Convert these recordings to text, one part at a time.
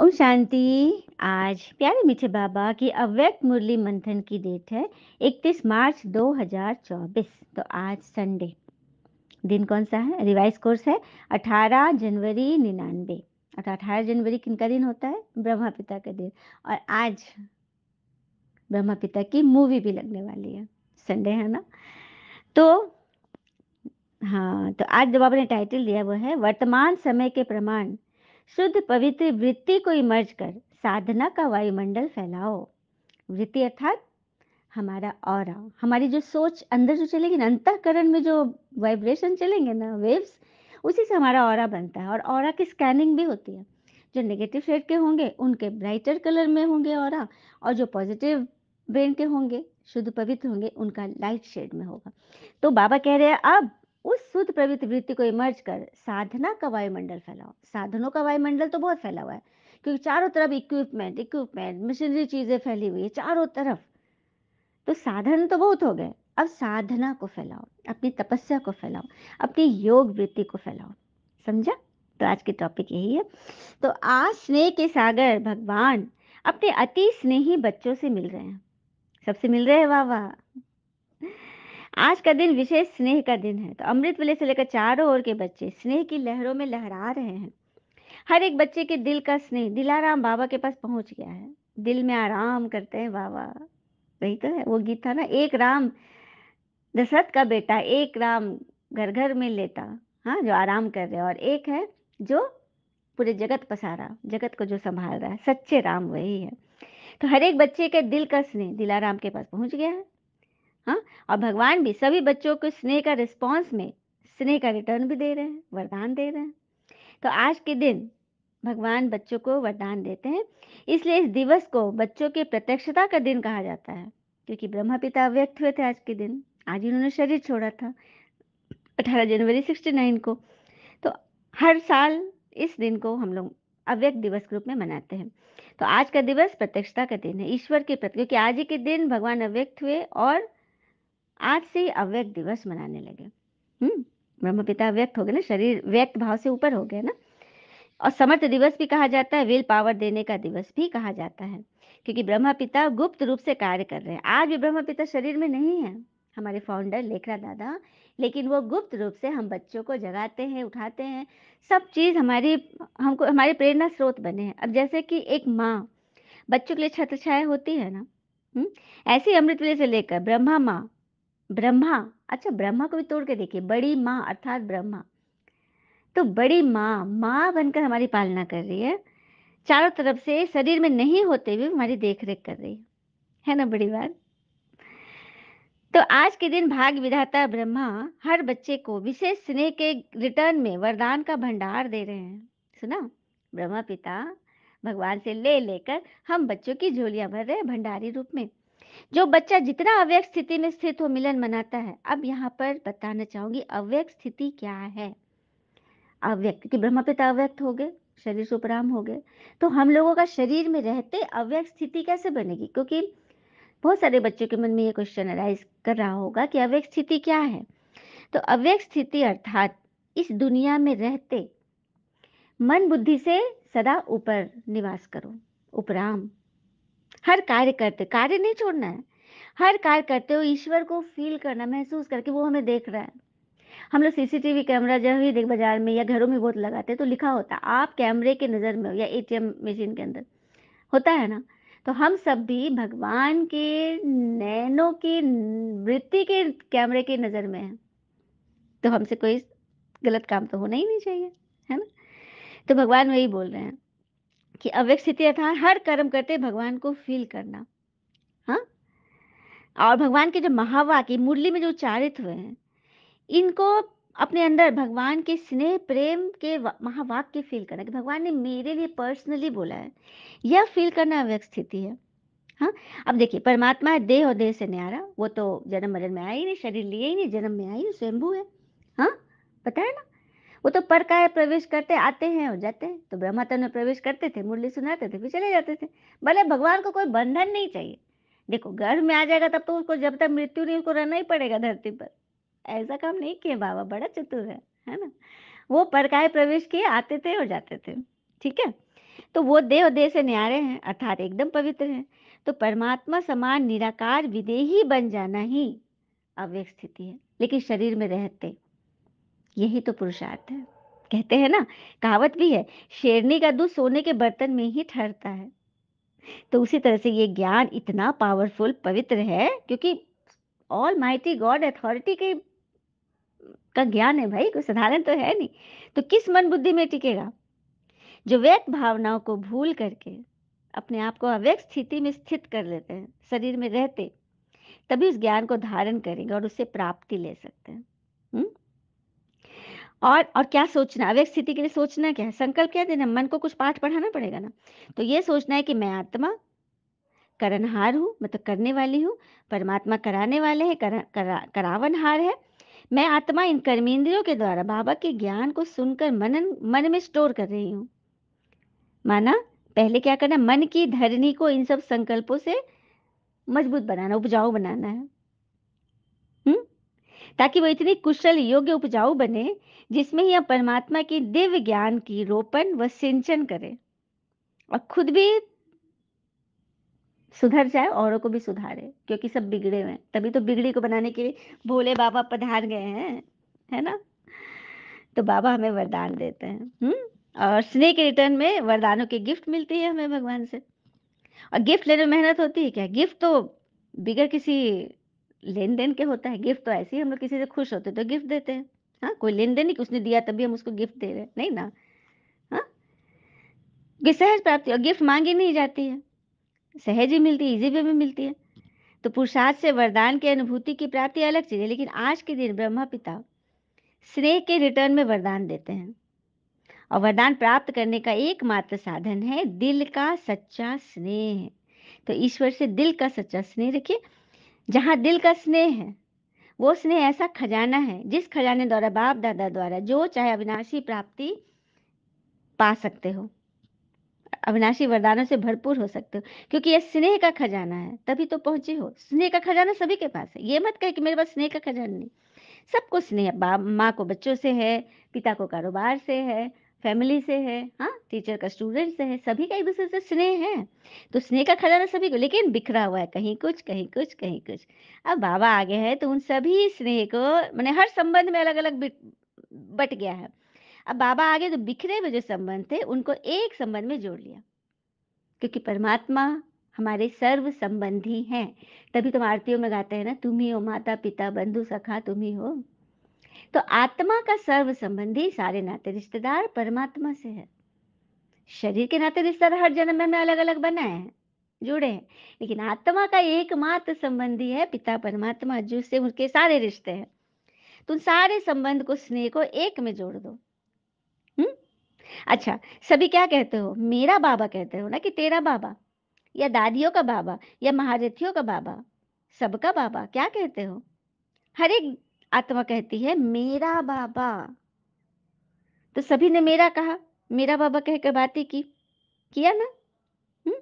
ओम शांति। आज प्यारे मीठे बाबा की अव्यक्त मुरली मंथन की डेट है 31 मार्च 2024। तो आज संडे, दिन कौन सा है? रिवाइज कोर्स है 18 जनवरी 99। और 18 जनवरी किनका दिन होता है? ब्रह्मा पिता का दिन। और आज ब्रह्मा पिता की मूवी भी लगने वाली है, संडे है ना। तो हाँ, तो आज जो आपने टाइटल दिया वो है वर्तमान समय के प्रमाण, शुद्ध पवित्र वृत्ति को इमर्ज कर साधना का वायुमंडल फैलाओ। वृत्ति अर्थात हमारा ऑरा, हमारी जो सोच अंदर जो चलेगी ना, अंतःकरण में जो वाइब्रेशन चलेंगे ना, वेव्स, उसी से हमारा ऑरा बनता है। और ऑरा की स्कैनिंग भी होती है। जो नेगेटिव शेड के होंगे उनके ब्राइटर कलर में होंगे ऑरा, और जो पॉजिटिव ब्रेन के होंगे, शुद्ध पवित्र होंगे, उनका लाइट शेड में होगा। तो बाबा कह रहे हैं अब उस शुद्ध पवित्र वृत्ति को इमर्ज कर साधना का वायुमंडल फैलाओ। साधनों का वायुमंडल तो बहुत फैला हुआ है, क्योंकि चारों तरफ इक्विपमेंट मशीनरी चीजें फैली हुई है चारों तरफ। तो साधन तो बहुत हो गए, अब साधना को फैलाओ, अपनी तपस्या को फैलाओ, अपनी योग वृत्ति को फैलाओ। समझा? तो आज की टॉपिक यही है। तो आज स्नेह के सागर भगवान अपने अति स्नेही बच्चों से मिल रहे हैं। सबसे मिल रहे हैं, वाह वाह। आज का दिन विशेष स्नेह का दिन है। तो अमृत वेले से लेकर चारों ओर के बच्चे स्नेह की लहरों में लहरा रहे हैं। हर एक बच्चे के दिल का स्नेह दिलाराम बाबा के पास पहुंच गया है। दिल में आराम करते हैं बाबा। वही तो है, वो गीत था ना, एक राम दशरथ का बेटा, एक राम घर घर में लेता। हाँ, जो आराम कर रहे हैं, और एक है जो पूरे जगत पसारा, जगत को जो संभाल रहा है, सच्चे राम वही है। तो हर एक बच्चे के दिल का स्नेह दिलाराम के पास पहुंच गया है। हाँ, और भगवान भी सभी बच्चों को स्नेह का रिस्पॉन्स में स्नेह का रिटर्न भी दे रहे हैं, वरदान दे रहे हैं। तो आज के दिन भगवान बच्चों को वरदान देते हैं। इसलिए इस दिवस को बच्चों की प्रत्यक्षता का दिन कहा जाता है, क्योंकि ब्रह्मा पिता अव्यक्त हुए थे आज के दिन। आज इन्होंने शरीर छोड़ा था 18 जनवरी 69 को। तो हर साल इस दिन को हम लोग अव्यक्त दिवस के रूप में मनाते हैं। तो आज का दिवस प्रत्यक्षता का दिन है ईश्वर के प्रति, क्योंकि आज ही के दिन भगवान अव्यक्त हुए और आज से ही अव्यक्त दिवस मनाने लगे। ब्रह्म पिता व्यक्त हो गए ना, शरीर व्यक्त भाव से ऊपर हो गया ना। और समर्थ दिवस भी कहा जाता है, विल पावर देने का दिवस भी कहा जाता है, क्योंकि ब्रह्मा पिता गुप्त रूप से कार्य कर रहे हैं। आज भी ब्रह्मा पिता शरीर में नहीं है, हमारे फाउंडर लेखरा दादा, लेकिन वो गुप्त रूप से हम बच्चों को जगाते हैं, उठाते हैं। सब चीज हमारी, हमको हमारे प्रेरणा स्रोत बने हैं। अब जैसे कि एक माँ बच्चों के लिए छत्र छाया होती है ना, ऐसे ही अमृत वेले से लेकर ब्रह्मा माँ, ब्रह्मा, अच्छा ब्रह्मा को भी तोड़ के देखिए, बड़ी माँ अर्थात ब्रह्मा। तो बड़ी माँ माँ बनकर हमारी पालना कर रही है, चारों तरफ से शरीर में नहीं होते हुए हमारी देख रेख कर रही है ना, बड़ी बात। तो आज के दिन भाग विधाता ब्रह्मा हर बच्चे को विशेष स्नेह के रिटर्न में वरदान का भंडार दे रहे हैं। सुना? ब्रह्मा पिता भगवान से ले लेकर हम बच्चों की झोलियां भर रहे हैं भंडारी रूप में। जो बच्चा जितना अव्यक्त स्थिति में स्थित हो मिलन मनाता है। अब यहाँ पर बताना चाहूंगी अव्यक्त स्थिति क्या है। अव्यक्त, क्योंकि ब्रह्मा पिता अव्यक्त हो गए, शरीर से उपराम हो गए, तो हम लोगों का शरीर में रहते अव्यक्त स्थिति कैसे बनेगी? क्योंकि बहुत सारे बच्चों के मन में ये क्वेश्चन अराइज कर रहा होगा कि अव्यक्त स्थिति क्या है। तो अव्यक्त स्थिति अर्थात इस दुनिया में रहते मन बुद्धि से सदा ऊपर निवास करो, उपराम। हर कार्य करते, कार्य नहीं छोड़ना है, हर कार्य करते हो ईश्वर को फील करना, महसूस करके वो हमें देख रहा है। हम लोग सीसीटीवी कैमरा जब भी देख बाजार में या घरों में बहुत लगाते हैं, तो लिखा होता है आप कैमरे के नजर में हो, या एटीएम मशीन के अंदर होता है ना। तो हम सब भी भगवान के नैनों की वृत्ति के कैमरे की नजर में है। तो हमसे कोई गलत काम तो होना ही नहीं चाहिए, है ना। तो भगवान वही बोल रहे हैं कि अव्यक्त स्थिति अर्थात हर कर्म करते भगवान को फील करना। हाँ, और भगवान के जो महावाक्य मुरली में जो उच्चारित हुए हैं, इनको अपने अंदर भगवान के स्नेह प्रेम के महावाक्य फील करना, कि भगवान ने मेरे लिए पर्सनली बोला है, यह फील करना अव्यक्त स्थिति है। हाँ, अब देखिए परमात्मा है, देह और देह से न्यारा, वो तो जन्म मरण में आया ही नहीं, शरीर लिए ही नहीं, जन्म में आई नहीं, स्वयंभू है। हाँ, पता है ना। वो तो पर काय प्रवेश करते आते हैं और जाते हैं। तो ब्रह्मा तन में प्रवेश करते थे, मुरली सुनाते थे, फिर चले जाते थे। भले भगवान को कोई बंधन नहीं चाहिए। देखो गर्भ में आ जाएगा तब तो उसको जब तक मृत्यु नहीं उसको रहना ही पड़ेगा धरती पर। ऐसा काम नहीं किया बाबा, बड़ा चतुर है ना। वो परकाय प्रवेश किए, आते थे और जाते थे। ठीक है। तो वो देह और देह से न्यारे हैं, अर्थात एकदम पवित्र हैं। तो परमात्मा समान निराकार विदेही बन जाना ही अव्यक्त स्थिति है, लेकिन शरीर में रहते, यही तो पुरुषार्थ है। कहते हैं ना, कहावत भी है, शेरनी का दूध सोने के बर्तन में ही ठहरता है। तो उसी तरह से ये ज्ञान इतना पावरफुल पवित्र है, क्योंकि ऑल माइटी गॉड अथॉरिटी के का ज्ञान है भाई, कोई साधारण तो है नहीं। तो किस मन बुद्धि में टिकेगा? जो व्यक्त भावनाओं को भूल करके अपने आप को अव्यक्त स्थिति में स्थित कर लेते हैं, शरीर में रहते, तभी उस ज्ञान को धारण करेंगे और उससे प्राप्ति ले सकते हैं। हुँ? और क्या सोचना, अव्यक्त स्थिति के लिए सोचना क्या है? संकल्प क्या देना? मन को कुछ पाठ पढ़ाना पड़ेगा ना। तो ये सोचना है कि मैं आत्मा करनहार हूँ, मतलब करने वाली हूँ, परमात्मा कराने वाले हैं, करावनहार है। मैं आत्मा इन कर्मेंद्रियों के द्वारा बाबा के ज्ञान को सुनकर मन में स्टोर कर रही हूँ। माना, पहले क्या करना, मन की धरनी को इन सब संकल्पों से मजबूत बनाना, उपजाऊ बनाना है। हुँ? ताकि वो इतनी कुशल, योग्य, उपजाऊ बने, जिसमें ही हम परमात्मा की दिव्य ज्ञान की रोपण व सिंचन करें और खुद भी सुधर जाए, औरों को भी सुधारे, क्योंकि सब बिगड़े हुए हैं। तभी तो बिगड़ी को बनाने के लिए भोले बाबा पधार गए हैं, है ना? तो बाबा हमें वरदान देते हैं। और स्नेह के रिटर्न में वरदानों की गिफ्ट मिलती है हमें भगवान से। और गिफ्ट लेने में मेहनत होती है क्या? गिफ्ट तो बिगड़ किसी लेन देन के होता है। गिफ्ट तो ऐसे ही, हम लोग किसी से खुश होते तो गिफ्ट देते हैं। हाँ, कोई लेन देन नहीं कि उसने दिया तभी हम उसको गिफ्ट दे रहे हैं, नहीं ना। हाँ, ये सहज प्राप्ति, और गिफ्ट मांगी नहीं जाती है, सहज ही मिलती है, इजी वे में मिलती है। तो पुरुषार्थ से वरदान की अनुभूति की प्राप्ति अलग चीज है, लेकिन आज के दिन ब्रह्मा पिता स्नेह के रिटर्न में वरदान देते हैं। और वरदान प्राप्त करने का एकमात्र साधन है दिल का सच्चा स्नेह। तो ईश्वर से दिल का सच्चा स्नेह रखिए। जहां दिल का स्नेह है, वो स्नेह ऐसा खजाना है, जिस खजाने द्वारा बाप दादा द्वारा जो चाहे अविनाशी प्राप्ति पा सकते हो, अविनाशी वरदानों से भरपूर हो सकते हो, क्योंकि ये स्नेह का खजाना है, तभी तो पहुंचे हो। स्नेह का खजाना सभी के पास है, ये मत कहे कि मेरे पास स्नेह का खजाना नहीं। सबको स्नेह, बाप माँ को बच्चों से है, पिता को कारोबार से है, फैमिली से है, हाँ, टीचर का स्टूडेंट से है, सभी का एक दूसरे से स्नेह है। तो स्नेह का खजाना सभी को, लेकिन बिखरा हुआ है, कहीं कुछ, कहीं कुछ, कहीं कुछ। अब बाबा आगे है तो उन सभी स्नेह को, मैंने हर संबंध में अलग अलग बट गया है। अब बाबा आगे तो बिखरे हुए जो संबंध थे उनको एक संबंध में जोड़ लिया, क्योंकि परमात्मा हमारे सर्व संबंधी हैं। तभी तो हम आरतियों में गाते हैं ना, तुम ही हो माता पिता बंधु सखा, तुम ही हो। तो आत्मा का सर्व संबंधी सारे नाते रिश्तेदार परमात्मा से है। शरीर के नाते रिश्तेदार हर जन्म में हमें अलग अलग बनाए हैं, जुड़े हैं, लेकिन आत्मा का एकमात्र संबंधी है पिता परमात्मा, जिससे उनके सारे रिश्ते हैं। तो उन सारे संबंध को, स्नेह को एक में जोड़ दो। हम्म अच्छा, सभी क्या कहते हो? मेरा बाबा कहते हो ना, कि तेरा बाबा, या दादियों का बाबा, या महारथियों का बाबा? सबका बाबा क्या कहते हो? हर एक आत्मा कहती है मेरा बाबा। तो सभी ने मेरा कहा, मेरा बाबा कहकर बातें की, किया ना। हम्म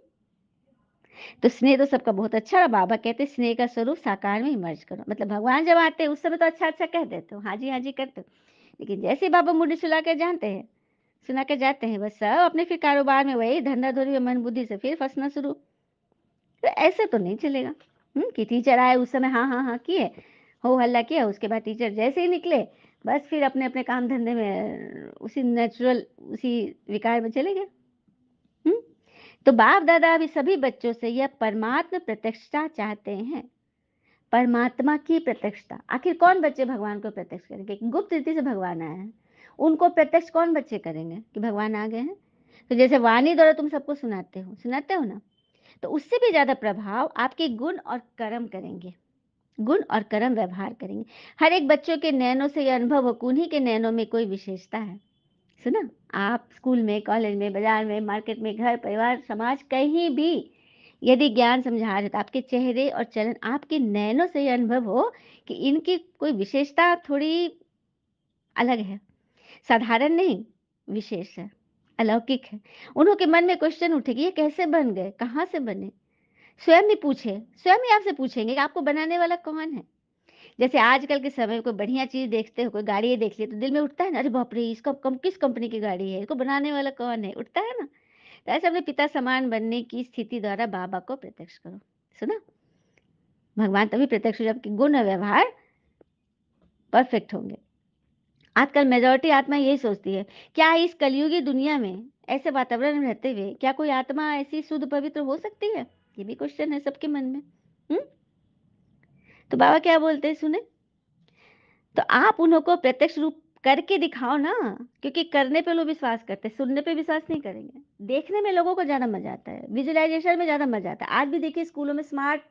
तो स्नेह तो सबका बहुत अच्छा रहा। बाबा कहते स्नेह का स्वरूप साकार में इमर्ज करो, मतलब भगवान जब आते हैं उस समय तो अच्छा अच्छा कह देते हो, हाँ जी करते हो, लेकिन जैसे बाबा मुंडी सुला कर जानते हैं, सुना कर जाते हैं, बस सब अपने फिर कारोबार में, वही धंधाधोरी में मन बुद्धि से फिर फंसना शुरू। तो ऐसे तो नहीं चलेगा। कि टीचर आए उस समय हाँ हाँ हाँ किए, हो हल्ला किया, उसके बाद टीचर जैसे ही निकले, बस फिर अपने अपने काम धंधे में उसी नेचुरल, उसी विकार में चले गए। हम्म तो बाप दादा अभी सभी बच्चों से यह परमात्मा प्रत्यक्षता चाहते हैं। परमात्मा की प्रत्यक्षता। आखिर कौन बच्चे भगवान को प्रत्यक्ष करेंगे? गुप्त रीति से भगवान आए हैं, उनको प्रत्यक्ष कौन बच्चे करेंगे कि भगवान आ गए हैं? तो जैसे वाणी द्वारा तुम सबको सुनाते हो ना, तो उससे भी ज्यादा प्रभाव आपके गुण और कर्म करेंगे, गुण और कर्म व्यवहार करेंगे। हर एक बच्चों के नैनों से यह अनुभव हो, उन्हीं के नैनों में कोई विशेषता है। सुना, आप स्कूल में, कॉलेज में, बाजार में, मार्केट में, घर परिवार समाज कहीं भी यदि ज्ञान समझा रहे, तो आपके चेहरे और चलन, आपके नैनों से यह अनुभव हो कि इनकी कोई विशेषता थोड़ी अलग है, साधारण नहीं, विशेष है, अलौकिक है। उन्हों के मन में क्वेश्चन उठे कि ये कैसे बन गए, कहाँ से बने। स्वयं ही पूछे, स्वयं ही आपसे पूछेंगे कि आपको बनाने वाला कौन है। जैसे आजकल के समय में कोई बढ़िया चीज देखते हो, कोई गाड़ी देख ली, तो दिल में उठता है ना, अरे बाप रे, इसका किस कंपनी की गाड़ी है, इसको बनाने वाला कौन है, उठता है ना। तो ऐसे अपने पिता समान बनने की स्थिति द्वारा बाबा को प्रत्यक्ष करो। सुना? भगवान तभी प्रत्यक्ष हो जबकि गुण और व्यवहार परफेक्ट होंगे। आजकल मेजॉरिटी आत्मा यही सोचती है, क्या इस कलयुगी दुनिया में ऐसे वातावरण में रहते हुए क्या कोई आत्मा ऐसी शुद्ध पवित्र हो सकती है? ये भी क्वेश्चन है सबके मन में। हम्म? तो बाबा क्या बोलते हैं, सुने? तो आप उन्हों को प्रत्यक्ष रूप करके दिखाओ ना, क्योंकि करने पे लोग विश्वास करते हैं, सुनने पे विश्वास नहीं करेंगे। देखने में लोगों को ज्यादा मजा आता है, विजुअलाइजेशन में ज्यादा मजा आता है। आज भी देखिए स्कूलों में स्मार्ट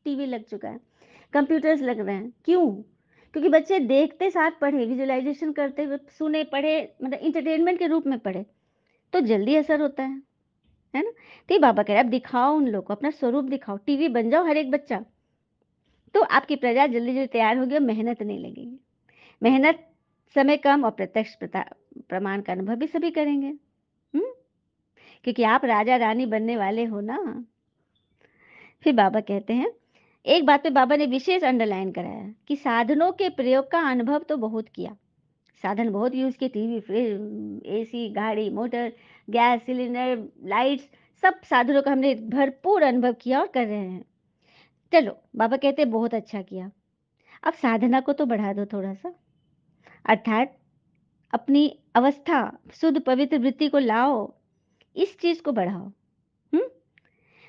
टीवी लग चुका है, कंप्यूटर्स लग रहे हैं। क्यों? क्योंकि बच्चे देखते साथ पढ़े, विजुअलाइजेशन करते हुए सुने पढ़े, मतलब इंटरटेनमेंट के रूप में पढ़े, तो जल्दी असर होता है ना? तो ये बाबा कह रहे हैं, अब दिखाओ उन लोग को, अपना स्वरूप दिखाओ, टीवी बन जाओ हर एक बच्चा, तो आपकी प्रजा जल्दी जल्दी तैयार होगी और मेहनत नहीं लगेगी। मेहनत, समय कम और प्रत्यक्ष प्रमाण का अनुभव भी सभी करेंगे। क्योंकि आप राजा रानी बनने वाले हो ना। फिर बाबा कहते हैं, एक बात पे बाबा ने विशेष अंडरलाइन कराया कि साधनों के प्रयोग का अनुभव तो बहुत किया, साधन बहुत यूज किए, टीवी, फ्रिज, एसी, गाड़ी, मोटर, गैस सिलेंडर, लाइट्स, सब साधनों का हमने भरपूर अनुभव किया और कर रहे हैं। चलो, बाबा कहते हैं बहुत अच्छा किया, अब साधना को तो बढ़ा दो थोड़ा सा, अर्थात अपनी अवस्था, शुद्ध पवित्र वृत्ति को लाओ, इस चीज को बढ़ाओ। हम्म?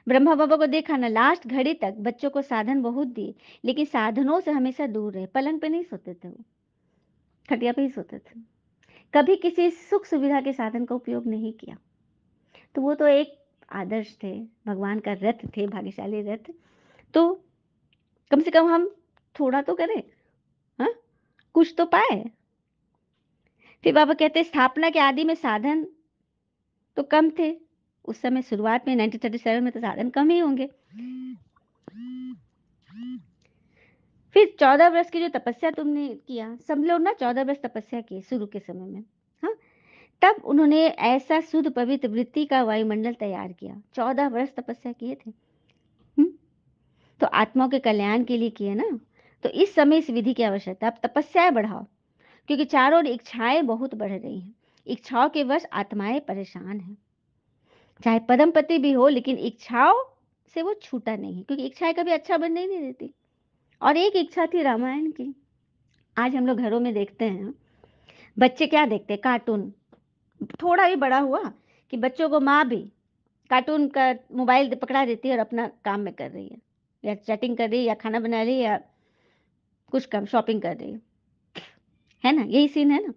ब्रह्मा बाबा को देखा ना, लास्ट घड़ी तक बच्चों को साधन बहुत दिए, लेकिन साधनों से हमेशा दूर रहे, पलंग पे नहीं सोते थे वो, खटिया पे ही सोते थे, कभी किसी सुख सुविधा के साधन का उपयोग नहीं किया। तो वो तो एक आदर्श थे, भगवान का रथ थे, भाग्यशाली रथ। तो कम से कम हम थोड़ा तो करें, हाँ, कुछ तो पाए। फिर बाबा कहते स्थापना के आदि में साधन तो कम थे, उस समय शुरुआत में 1937 में तो साधन कम ही होंगे। फिर 14 वर्ष की जो तपस्या तुमने किया, सब लोग ना 14 वर्ष तपस्या किए शुरू के समय में, हाँ, तब उन्होंने ऐसा शुद्ध पवित्र वृत्ति का वायुमंडल तैयार किया। 14 वर्ष तपस्या किए थे। तो आत्माओं के कल्याण के लिए किए ना। तो इस समय इस विधि की आवश्यकता, अब तपस्याएं बढ़ाओ, क्योंकि चारों ओर इच्छाएं बहुत बढ़ रही हैं। इच्छाओं के वश आत्माएं परेशान हैं। चाहे परमपति भी हो, लेकिन इच्छाओं से वो छूटा नहीं, क्योंकि इच्छाएं कभी अच्छा बनने ही नहीं देती। और एक इच्छा थी रामायण की। आज हम लोग घरों में देखते हैं, बच्चे क्या देखते हैं, कार्टून। थोड़ा भी बड़ा हुआ कि बच्चों को माँ भी कार्टून का मोबाइल पकड़ा देती है और अपना काम में कर रही है, या चैटिंग कर रही है, या खाना बना रही है, या कुछ काम शॉपिंग कर रही है ना, यही सीन है ना।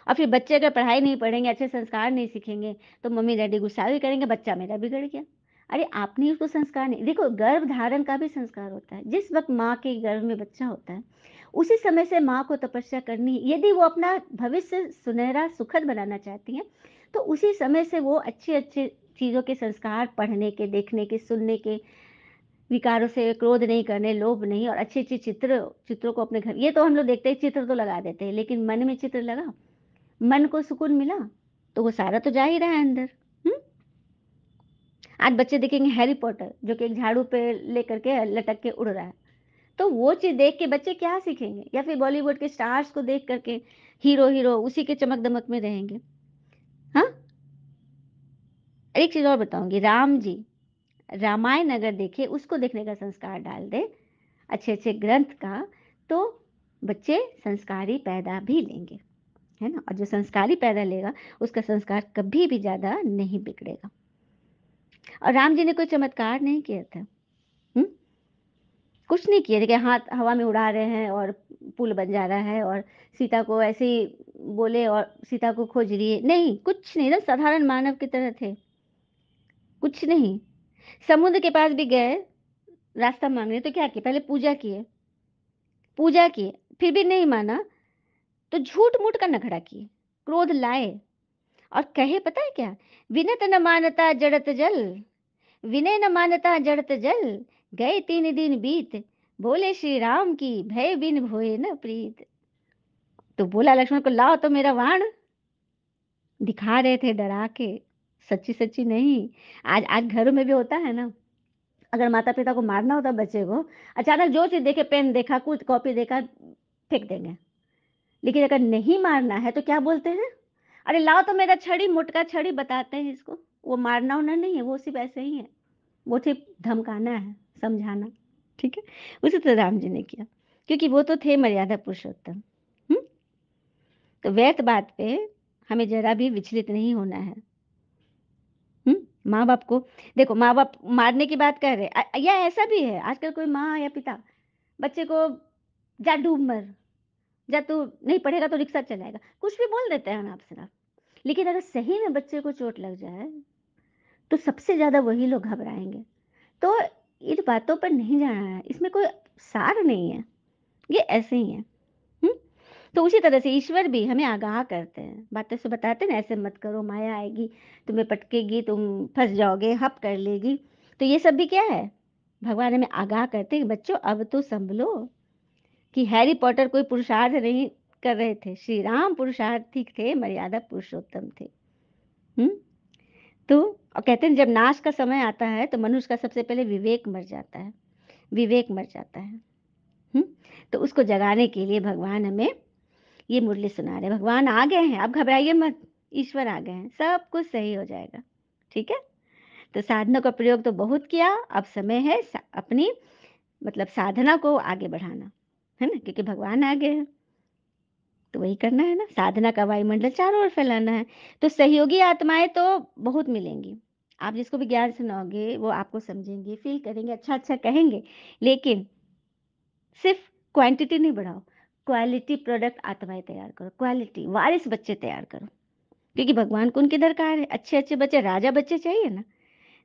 और फिर बच्चे अगर पढ़ाई नहीं पढ़ेंगे, अच्छे संस्कार नहीं सीखेंगे, तो मम्मी डैडी गुस्सा भी करेंगे, बच्चा मेरा बिगड़ गया। अरे आपने उसको संस्कार नहीं, देखो गर्भ धारण का भी संस्कार होता है। जिस वक्त माँ के गर्भ में बच्चा होता है, उसी समय से माँ को तपस्या करनी है। यदि वो अपना भविष्य सुनहरा सुखद बनाना चाहती हैं, तो उसी समय से वो अच्छे अच्छे चीज़ों के संस्कार, पढ़ने के, देखने के, सुनने के, विकारों से क्रोध नहीं करने, लोभ नहीं, और अच्छे अच्छे चित्रों को अपने घर, ये तो हम लोग देखते हैं, चित्र तो लगा देते हैं, लेकिन मन में चित्र लगा, मन को सुकून मिला, तो वो सारा तो जा ही रहा है अंदर। हम्म? आज बच्चे देखेंगे हैरी पॉटर, जो कि एक झाड़ू पे लेकर के लटक के उड़ रहा है, तो वो चीज देख के बच्चे क्या सीखेंगे? या फिर बॉलीवुड के स्टार्स को देख करके हीरो हीरो उसी के चमक दमक में रहेंगे। हाँ, एक चीज और बताऊंगी, राम जी रामायण अगर देखे, उसको देखने का संस्कार डाल दे, अच्छे अच्छे ग्रंथ का, तो बच्चे संस्कारी पैदा भी लेंगे, है ना। और जो संस्कारी पैदा लेगा, उसका संस्कार कभी भी ज्यादा नहीं बिगड़ेगा। और राम जी ने कोई चमत्कार नहीं किया था। हुँ? कुछ नहीं किया, देखिए हाथ हवा में उड़ा रहे हैं और पुल बन जा रहा है, और सीता को ऐसे ही बोले और सीता को खोज लिए, नहीं, कुछ नहीं, ना साधारण मानव की तरह थे, कुछ नहीं। समुद्र के पास भी गए रास्ता मांगने, तो क्या किए, पहले पूजा किए, पूजा किए, फिर भी नहीं माना, तो झूठ मूठ का नखड़ा किए, क्रोध लाए, और कहे पता है क्या, विनत न मानता जड़त जल, विनय न मानता जड़त जल, गए 3 दिन बीत, बोले श्री राम की भय बिन भोए न प्रीत। तो बोला लक्ष्मण को, लाओ तो मेरा वाण, दिखा रहे थे डरा के, सच्ची सच्ची नहीं। आज घरों में भी होता है ना, अगर माता पिता को मारना होता बच्चे को, अचानक जो चीज देखे, पेन देखा, कुछ कॉपी देखा, फेंक देंगे। लेकिन अगर नहीं मारना है तो क्या बोलते हैं, अरे लाओ तो मेरा छड़ी, मोटका छड़ी बताते हैं इसको, वो मारना उरना नहीं है, वो सिर्फ ऐसे ही है, वो सिर्फ धमकाना है, समझाना, ठीक है। उसी तरह राम जी ने किया, क्योंकि वो तो थे मर्यादा पुरुषोत्तम। तो व्यर्थ बात पे हमें जरा भी विचलित नहीं होना है। माँ बाप को देखो, माँ बाप मारने की बात कर रहे या ऐसा भी है आजकल, कोई माँ या पिता बच्चे को जा डूब मर, जा तू नहीं पढ़ेगा तो रिक्शा चलाएगा, कुछ भी बोल देते हैं ना आप शराब। लेकिन अगर सही में बच्चे को चोट लग जाए तो सबसे ज्यादा वही लोग घबराएंगे। तो इन बातों पर नहीं जाना है, इसमें कोई सार नहीं है, ये ऐसे ही है। हम्म? तो उसी तरह से ईश्वर भी हमें आगाह करते हैं, बातें से बताते हैं ना, ऐसे मत करो, माया आएगी, तुम्हें पटकेगी, तुम फंस जाओगे, हप कर लेगी। तो ये सब भी क्या है, भगवान हमें आगाह करते हैं कि बच्चों अब तो संभलो, कि हैरी पॉटर कोई पुरुषार्थ नहीं कर रहे थे, श्री राम पुरुषार्थी थे, मर्यादा पुरुषोत्तम थे। हम्म तो और कहते हैं जब नाश का समय आता है तो मनुष्य का सबसे पहले विवेक मर जाता है, विवेक मर जाता है। हम्म तो उसको जगाने के लिए भगवान हमें ये मुरली सुना रहे। भगवान आ गए हैं, आप घबराइए मत, ईश्वर आ गए हैं, सब कुछ सही हो जाएगा, ठीक है। तो साधनों का प्रयोग तो बहुत किया, अब समय है अपनी मतलब साधना को आगे बढ़ाना, है ना, क्योंकि भगवान आ गए हैं। तो वही करना है ना, साधना का वायुमंडल चारों ओर फैलाना है। तो सहयोगी आत्माएं तो बहुत मिलेंगी, आप जिसको भी ज्ञान सुनाओगे वो आपको समझेंगे, फील करेंगे, अच्छा अच्छा कहेंगे। लेकिन सिर्फ क्वांटिटी नहीं बढ़ाओ, क्वालिटी प्रोडक्ट आत्माएं तैयार करो, क्वालिटी वारिस बच्चे तैयार करो, क्योंकि भगवान को उनकी दरकार है, अच्छे अच्छे बच्चे, राजा बच्चे चाहिए ना।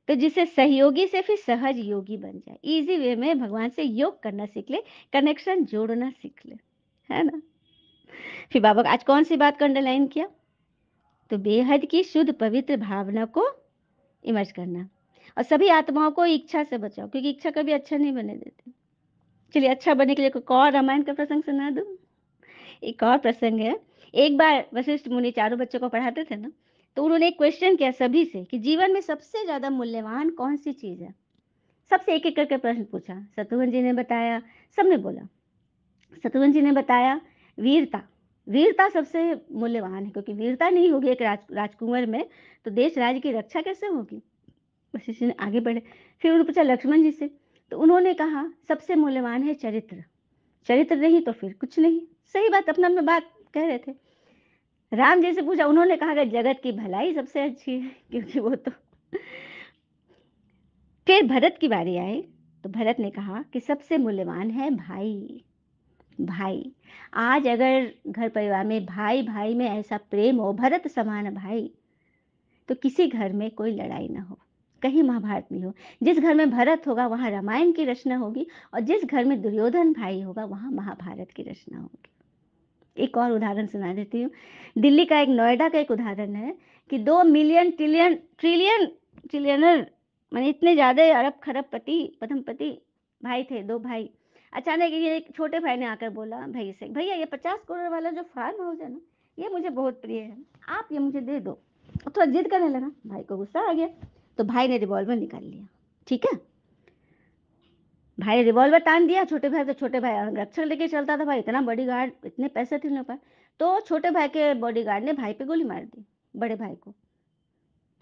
तो जिससे सहयोगी से फिर सहज योगी बन जाए, इजी वे में भगवान से योग करना सीख ले, कनेक्शन जोड़ना सीख ले, है ना। फिर बाबा आज कौन सी बात को अंडरलाइन किया, तो बेहद की शुद्ध पवित्र भावना को इमर्ज करना, और सभी आत्माओं को इच्छा से बचाओ, क्योंकि इच्छा कभी अच्छा नहीं बने देती। चलिए अच्छा बनने के लिए कोई और रामायण का प्रसंग सुना दूं। एक और प्रसंग है, एक बार वशिष्ठ मुनि चारों बच्चों को पढ़ाते थे ना, तो उन्होंने एक क्वेश्चन किया सभी से कि जीवन में सबसे ज्यादा मूल्यवान कौन सी चीज है। सबसे एक एक करके प्रश्न पूछा, शत्रुघ्न जी ने बताया, सबने बोला। शत्रुघ्न जी ने बताया वीरता, वीरता सबसे मूल्यवान है, क्योंकि वीरता नहीं होगी एक राजकुंवर में तो देश राज्य की रक्षा कैसे होगी। वशिष्ठ ने आगे बढ़े, फिर उन्होंने पूछा लक्ष्मण जी से, तो उन्होंने कहा सबसे मूल्यवान है चरित्र, चरित्र नहीं तो फिर कुछ नहीं। सही बात, अपना अपना बात कह रहे थे। राम जी से पूछा, उन्होंने कहा कि जगत की भलाई सबसे अच्छी है, क्योंकि वो तो। फिर भरत की बारी आई, तो भरत ने कहा कि सबसे मूल्यवान है भाई, भाई। आज अगर घर परिवार में भाई भाई में ऐसा प्रेम हो, भरत समान भाई, तो किसी घर में कोई लड़ाई ना हो, कहीं महाभारत नहीं हो। जिस घर में भरत होगा वहां रामायण की रचना होगी, और जिस घर में दुर्योधन भाई होगा वहां महाभारत की रचना होगी। एक और उदाहरण सुना देती हूँ, दिल्ली का एक, नोएडा का एक उदाहरण है कि 2 मिलियन ट्रिलियन ट्रिलियन ट्रिलियनर, माने इतने ज्यादा अरब खरबपति पद्मपति भाई थे, दो भाई। अचानक ये एक छोटे भाई ने आकर बोला भाई से, भैया ये 50 करोड़ वाला जो फार्म हाउस है ना, ये मुझे बहुत प्रिय है, आप ये मुझे दे दो। और थोड़ा जिद करने लगा, भाई को गुस्सा आ गया, तो भाई ने रिवॉल्वर निकाल लिया, ठीक है। भाई ने रिवॉल्वर तान दिया, छोटे भाई, तो छोटे भाई अंगरक्षक लेके चलता था भाई, इतना बॉडीगार्ड, इतने पैसे थे उनके पास। तो छोटे भाई के बॉडीगार्ड ने भाई पे गोली मार दी, बड़े भाई को।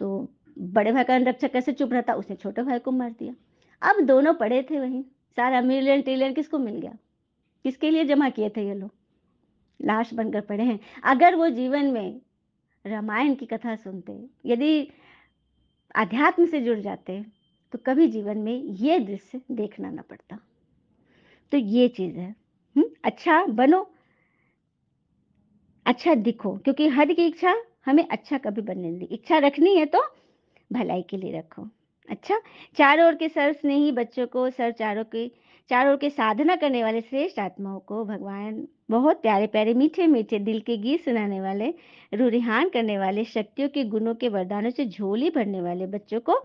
तो बड़े भाई का अंगरक्षक कैसे चुप रहता, उसने छोटे भाई को मार दिया। अब दोनों पड़े थे वहीं, सारा मिलियन ट्रिलियन किसको मिल गया, किसके लिए जमा किए थे ये लोग, लाश बनकर पड़े हैं। अगर वो जीवन में रामायण की कथा सुनते, यदि अध्यात्म से जुड़ जाते, तो कभी जीवन में ये दृश्य देखना ना पड़ता। तो ये चीज है। अच्छा बनो, अच्छा दिखो, क्योंकि हर की इच्छा हमें अच्छा कभी बनने नहीं दी। इच्छा रखनी है तो भलाई के लिए रखो। अच्छा, चारों ओर के सर्व स्नेही बच्चों को, सर्व चारों ओर के साधना करने वाले श्रेष्ठ आत्माओं को भगवान बहुत प्यारे प्यारे मीठे मीठे दिल के गीत सुनाने वाले, रूरिहान करने वाले, शक्तियों के गुणों के वरदानों से झोली भरने वाले बच्चों को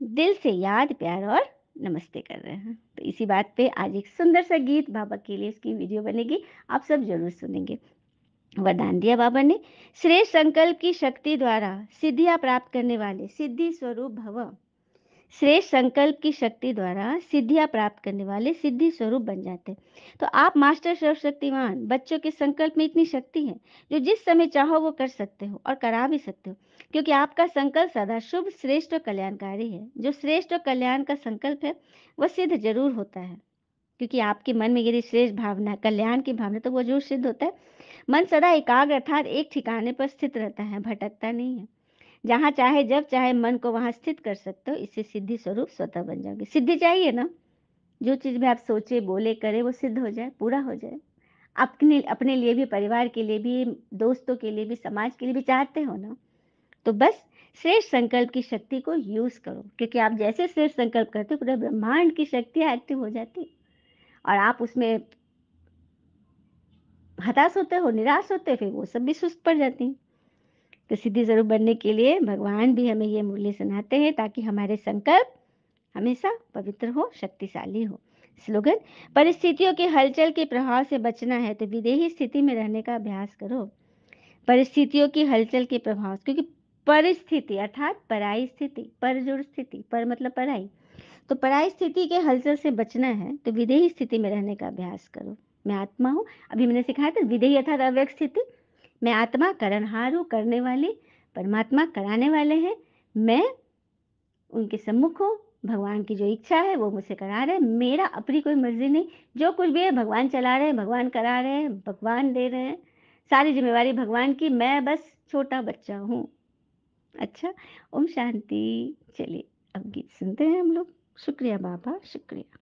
दिल से याद, प्यार और नमस्ते कर रहे हैं। तो इसी बात पे आज एक सुंदर सा गीत बाबा के लिए, इसकी वीडियो बनेगी, आप सब जरूर सुनेंगे। वरदान दिया बाबा ने, श्रेष्ठ संकल्प की शक्ति द्वारा सिद्धियां प्राप्त करने वाले सिद्धि स्वरूप भव, श्रेष्ठ संकल्प की शक्ति द्वारा सिद्धियां प्राप्त करने वाले सिद्धि स्वरूप बन जाते हैं। तो आप मास्टर सर्वशक्तिमान बच्चों के संकल्प में इतनी शक्ति है, जो जिस समय चाहो वो कर सकते हो और करा भी सकते हो, क्योंकि आपका संकल्प सदा शुभ, श्रेष्ठ और कल्याणकारी है। जो श्रेष्ठ और कल्याण का संकल्प है वह सिद्ध जरूर होता है, क्योंकि आपके मन में यदि श्रेष्ठ भावना, कल्याण की भावना, तो वो जरूर सिद्ध होता है। मन सदा एकाग्र अर्थात एक ठिकाने पर स्थित रहता है, भटकता नहीं है। जहाँ चाहे जब चाहे मन को वहां स्थित कर सकते हो। इससे सिद्धि स्वरूप स्वतः बन जाओगे। सिद्धि चाहिए ना, जो चीज भी आप सोचे बोले करे वो सिद्ध हो जाए, पूरा हो जाए। अपने अपने लिए भी, परिवार के लिए भी, दोस्तों के लिए भी, समाज के लिए भी चाहते हो ना, तो बस श्रेष्ठ संकल्प की शक्ति को यूज करो, क्योंकि आप जैसे श्रेष्ठ संकल्प करते हो पूरे ब्रह्मांड की शक्तियां एक्टिव हो जाती है। और आप उसमें हताश होते हो, निराश होते हो, फिर वो सब भी सुस्त पड़ जाती हैं। तो सिद्धि स्वरूप बनने के लिए भगवान भी हमें ये मूल्य सुनाते हैं, ताकि हमारे संकल्प हमेशा पवित्र हो, शक्तिशाली हो। स्लोगन: परिस्थितियों के हलचल के प्रभाव से बचना है तो विदेही स्थिति में रहने का अभ्यास करो। परिस्थितियों की हलचल के प्रभाव, क्योंकि परिस्थिति अर्थात पराई स्थिति, पर जोड़ स्थिति, पर मतलब पराई, तो पराई स्थिति के हलचल से बचना है तो विदेही स्थिति में रहने का अभ्यास करो। मैं आत्मा हूँ, अभी मैंने सिखाया था, विदेही अर्थात अव्यक्त स्थिति। मैं आत्मा करनहार हूँ, करने वाली, परमात्मा कराने वाले हैं। मैं उनके सम्मुख हूँ, भगवान की जो इच्छा है वो मुझसे करा रहे हैं, मेरा अपनी कोई मर्जी नहीं। जो कुछ भी है भगवान चला रहे हैं, भगवान करा रहे हैं, भगवान दे रहे हैं, सारी जिम्मेवारी भगवान की, मैं बस छोटा बच्चा हूँ। अच्छा, ओम शांति। चलिए अब गीत सुनते हैं हम लोग। शुक्रिया बाबा, शुक्रिया।